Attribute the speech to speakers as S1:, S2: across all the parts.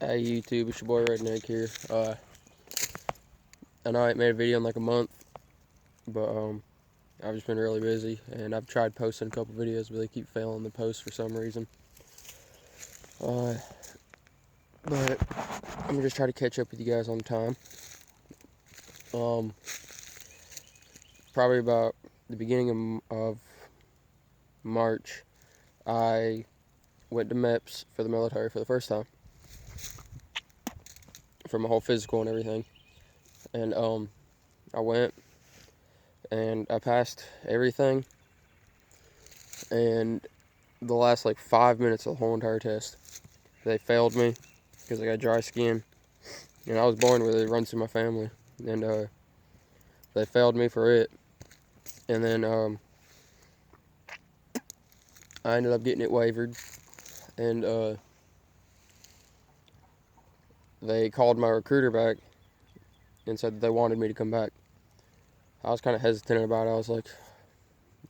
S1: Hey YouTube, it's your boy Redneck here. I know I ain't made a video in like a month, but I've just been really busy, and I've tried posting a couple videos, but they keep failing the post for some reason. Uh, but I'm gonna just try to catch up with you guys on time. Um, Probably about the beginning of March, I went to Meps for the military for the first time, for my whole physical and everything. And I went and I passed everything, and the last like 5 minutes of the whole entire test, they failed me because I got dry skin, and I was born with it. It runs through my family, and they failed me for it. And then I ended up getting it wavered, and they called my recruiter back and said that they wanted me to come back. I was kind of hesitant about it.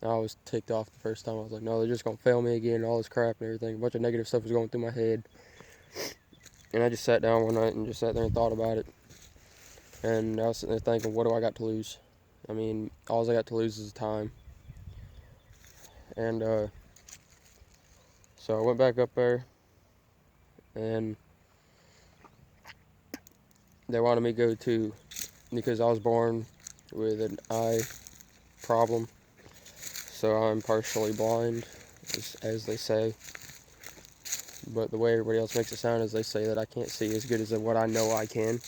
S1: I was ticked off the first time. I was like, no, they're just gonna fail me again, all this crap and everything. A bunch of negative stuff was going through my head, and I just sat down one night and just sat there and thought about it. And I was sitting there thinking, what do I got to lose? I mean, all I got to lose is time. And so I went back up there, and they wanted me to go too, because I was born with an eye problem. So I'm partially blind, as they say. But the way everybody else makes it sound is they say that I can't see as good as what I know I can.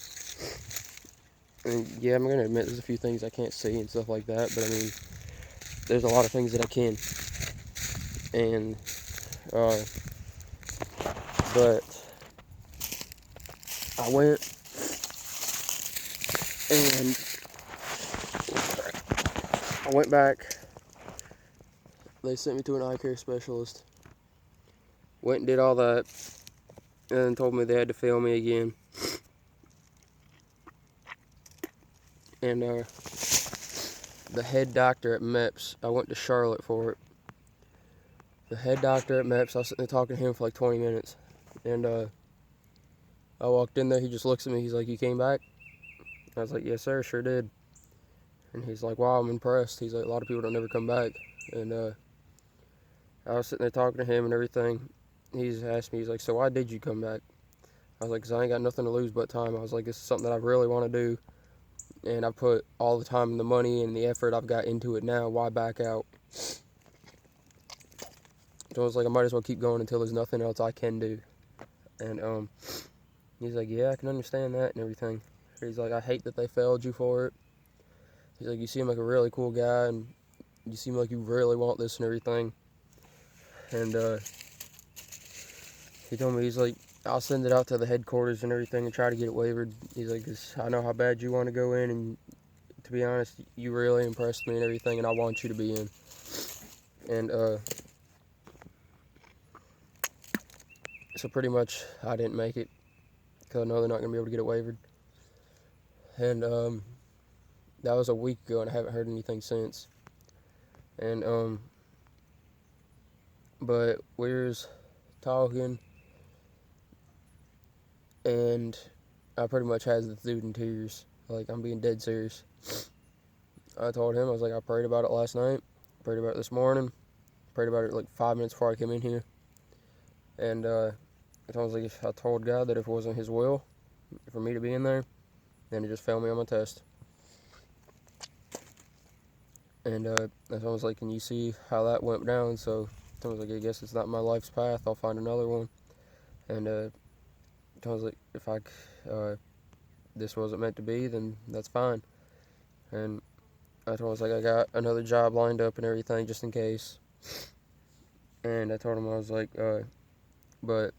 S1: And yeah, I'm going to admit there's a few things I can't see and stuff like that, but I mean, there's a lot of things that I can. And, but I went and I went back. They sent me to an eye care specialist. Went and did all that, and then told me they had to fail me again. And the head doctor at Meps, I went to Charlotte for it. The head doctor at Meps, I was sitting there talking to him for like 20 minutes. And I walked in there, he just looks at me, he's like, you came back? I was like, yes sir, sure did. And he's like, wow, I'm impressed. He's like, a lot of people don't never come back. And I was sitting there talking to him and everything. He's asked me, he's like, so why did you come back? I was like, because I ain't got nothing to lose but time. I was like, this is something that I really want to do, and I put all the time and the money and the effort I've got into it now. Why back out? So I was like, I might as well keep going until there's nothing else I can do. And he's like, yeah, I can understand that and everything. He's like, I hate that they failed you for it. He's like, you seem like a really cool guy, and you seem like you really want this and everything. And he told me, he's like, I'll send it out to the headquarters and everything and try to get it wavered. He's like, 'cause I know how bad you want to go in, and to be honest, you really impressed me and everything, and I want you to be in. And so pretty much I didn't make it, because I know they're not going to be able to get it wavered. And that was a week ago, and I haven't heard anything since. And but we was talking, and I pretty much had the dude in tears. Like, I'm being dead serious. I told him, I was like, I prayed about it last night, prayed about it this morning, prayed about it like 5 minutes before I came in here. And I was like, if I told God that if it wasn't His will for me to be in there, then He just failed me on my test. And I was like, can you see how that went down? So I was like, I guess it's not my life's path. I'll find another one. And I was like, if this wasn't meant to be, then that's fine. And I told him, I got another job lined up and everything just in case. And I told him, I was like, but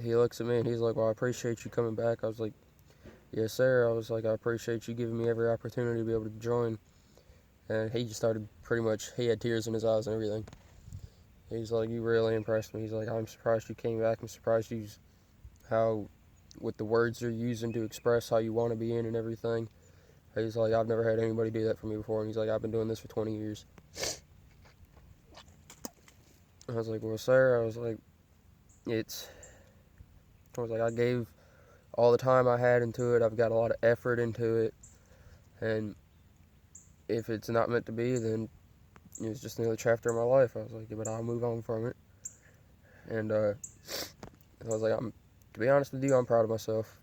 S1: he looks at me and he's like, well, I appreciate you coming back. I was like, yes sir. I was like, I appreciate you giving me every opportunity to be able to join. And he just started pretty much, he had tears in his eyes and everything. He's like, you really impressed me. He's like, I'm surprised you came back. I'm surprised you, how, with the words you're using to express how you want to be in and everything. He's like, I've never had anybody do that for me before. And he's like, I've been doing this for 20 years. I was like, well, sir, I was like, I gave all the time I had into it. I've got a lot of effort into it, and if it's not meant to be, then it's just another chapter of my life. I was like, yeah, but I'll move on from it. And I was like, to be honest with you, I'm proud of myself.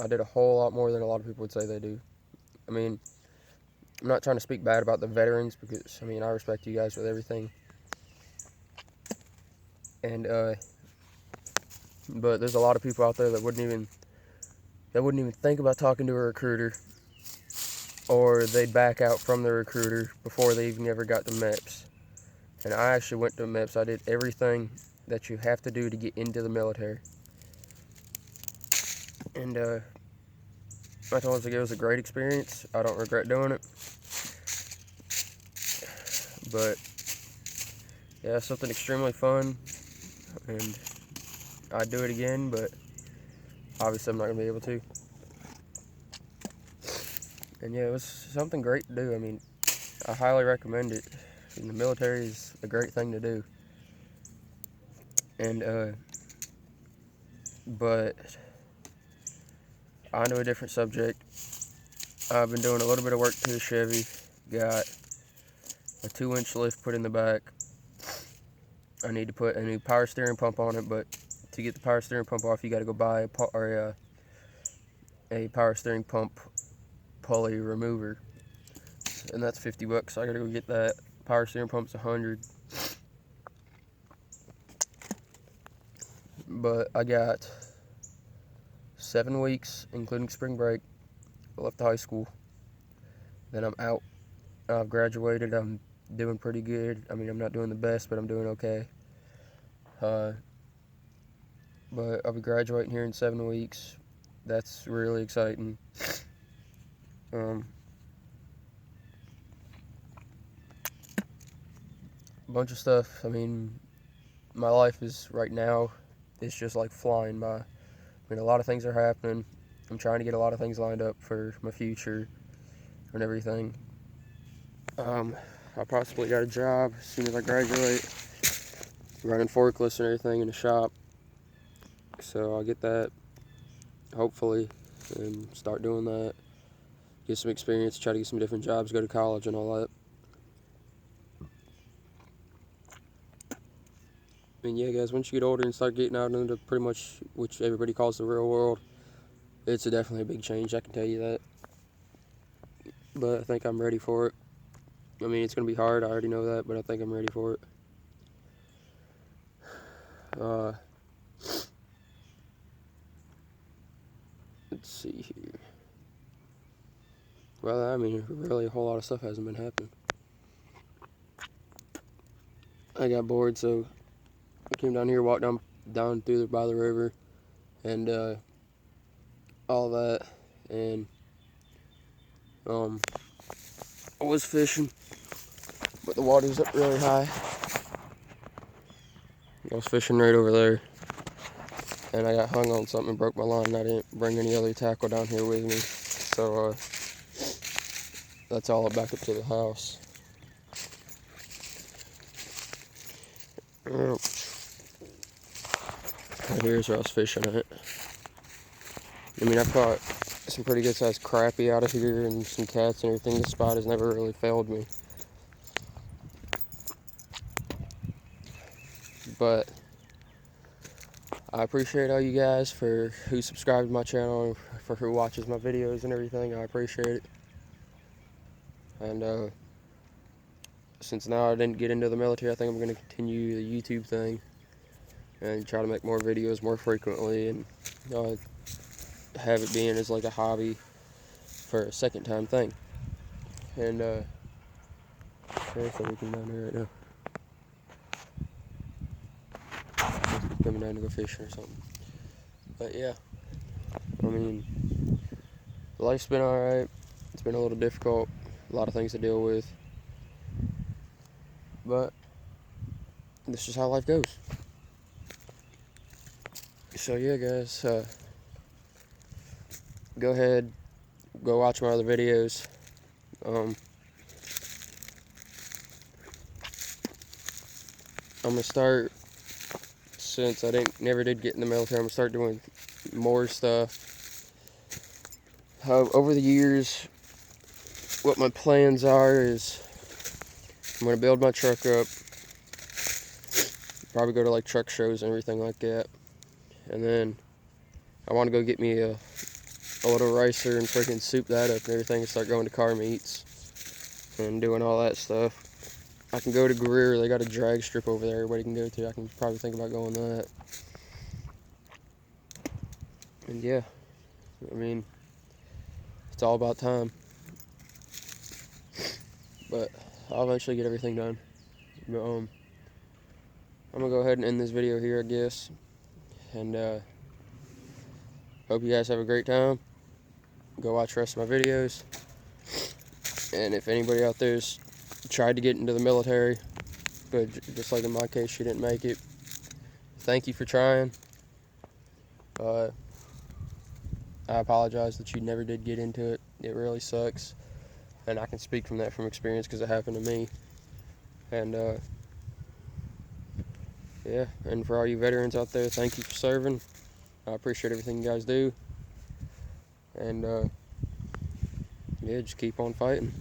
S1: I did a whole lot more than a lot of people would say they do. I mean, I'm not trying to speak bad about the veterans, because I mean, I respect you guys with everything. And but there's a lot of people out there that wouldn't even think about talking to a recruiter, or they'd back out from the recruiter before they even ever got to Meps. And I actually went to Meps. I did everything that you have to do to get into the military. And I told you it was a great experience. I don't regret doing it. But yeah, something extremely fun, and I'd do it again, but obviously I'm not going to be able to. And yeah, it was something great to do. I mean, I highly recommend it. And the military is a great thing to do. And but on to a different subject. I've been doing a little bit of work to the Chevy. Got a 2-inch lift put in the back. I need to put a new power steering pump on it, but to get the power steering pump off, you got to go buy a power steering pump pulley remover, and that's $50. So I got to go get that. Power steering pump's $100. But I got 7 weeks, including spring break, left high school. Then I'm out. I've graduated. I'm doing pretty good. I mean, I'm not doing the best, but I'm doing okay. But I'll be graduating here in 7 weeks. That's really exciting. A bunch of stuff. I mean, my life is right now, it's just like flying by. I mean, a lot of things are happening. I'm trying to get a lot of things lined up for my future and everything. I possibly got a job as soon as I graduate, running forklifts and everything in the shop. So I'll get that, hopefully, and start doing that. Get some experience, try to get some different jobs, go to college and all that. And yeah, guys, once you get older and start getting out into pretty much which everybody calls the real world, it's definitely a big change, I can tell you that. But I think I'm ready for it. I mean, it's going to be hard, I already know that, but I think I'm ready for it. Let's see here. Well, I mean, really a whole lot of stuff hasn't been happening. I got bored, so I came down here, walked down through by the river, and all that, and I was fishing, but the water's up really high. I was fishing right over there, and I got hung on something and broke my line, and I didn't bring any other tackle down here with me, so that's all back up to the house. Right here's where I was fishing at. I mean, I've caught some pretty good sized crappie out of here and some cats and everything. This spot has never really failed me. But I appreciate all you guys for who subscribed to my channel, for who watches my videos and everything. I appreciate it. And since now I didn't get into the military, I think I'm going to continue the YouTube thing and try to make more videos more frequently, and have it being as like a hobby for a second time thing. And there's something down there right now. Coming down to go fishing or something. But yeah, I mean, life's been alright. It's been a little difficult, a lot of things to deal with, but this is how life goes. So yeah, guys, go ahead, go watch my other videos. I'm gonna start, since I never did get in the military, I'm gonna start doing more stuff over the years, what my plans are is I'm going to build my truck up, probably go to like truck shows and everything like that, and then I want to go get me a little ricer and freaking soup that up and everything and start going to car meets and doing all that stuff. I can go to Greer, they got a drag strip over there everybody can go to. I can probably think about going to that. And yeah, I mean, it's all about time. But I'll eventually get everything done. I'm gonna go ahead and end this video here, I guess. And hope you guys have a great time. Go watch the rest of my videos. And if anybody out there's tried to get into the military, but just like in my case, she didn't make it, thank you for trying. I apologize that you never did get into it. It really sucks. And I can speak from experience because it happened to me. And yeah, and for all you veterans out there, thank you for serving. I appreciate everything you guys do. And yeah, just keep on fighting.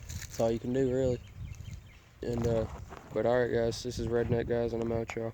S1: That's all you can do, really. And but alright guys, this is Redneck Guys and I'm out, y'all.